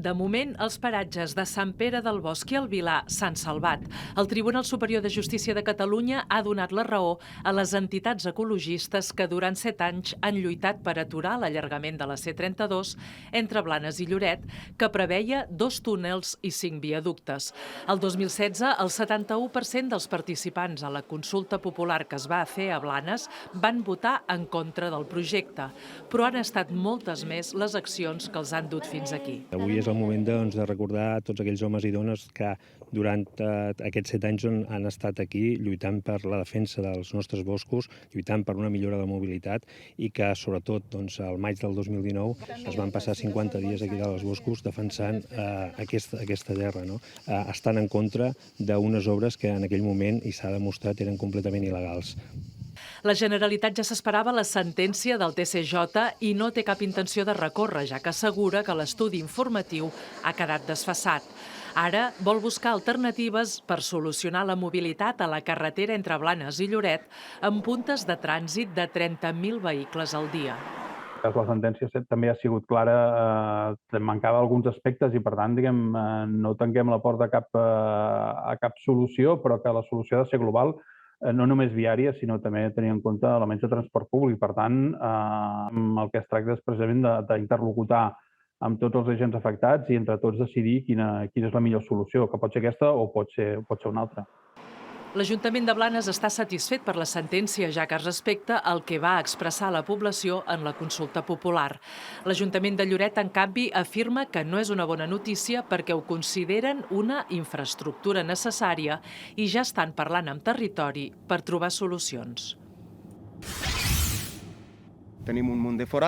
De moment, els paratges de Sant Pere del Bosc i el Vilar s'han salvat. El Tribunal Superior de Justícia de Catalunya ha donat la raó a les entitats ecologistes que durant 7 anys han lluitat per aturar l'allargament de la C32 entre Blanes i Lloret, que preveia 2 túnels i 5 viaductes. El 2016, el 71% dels participants a la consulta popular que es va fer a Blanes van votar en contra del projecte, però han estat moltes més les accions que els han dut fins aquí. Avui és el moment de recordar tots aquells homes i dones que durant aquests 7 anys han estat aquí lluitant per la defensa dels nostres boscos, lluitant per una millora de la mobilitat i que, sobretot, al maig del 2019 es van passar 50 dies aquí dalt als boscos defensant aquesta terra, no? Estant en contra d'unes obres que en aquell moment, i s'ha demostrat, eren completament il·legals. La Generalitat ja s'esperava la sentència del TCJ i no té cap intenció de recórrer, ja que assegura que l'estudi informatiu ha quedat desfasat. Ara vol buscar alternatives per solucionar la mobilitat a la carretera entre Blanes i Lloret amb puntes de trànsit de 30.000 vehicles al dia. La sentència també ha sigut clara, mancava alguns aspectes i, per tant, no tanquem la porta a cap solució, però que la solució ha de ser global, no només viària, sinó també tenir en compte elements de transport públic. Per tant, el que es tracta és precisament d'interlocutar amb tots els agents afectats i entre tots decidir quina és la millor solució, que pot ser aquesta o pot ser una altra. L'Ajuntament de Blanes està satisfet per la sentència, ja que es respecta el que va expressar la població en la consulta popular. L'Ajuntament de Lloret, en canvi, afirma que no és una bona notícia perquè ho consideren una infraestructura necessària i ja estan parlant amb territori per trobar solucions. Tenim un munt de forat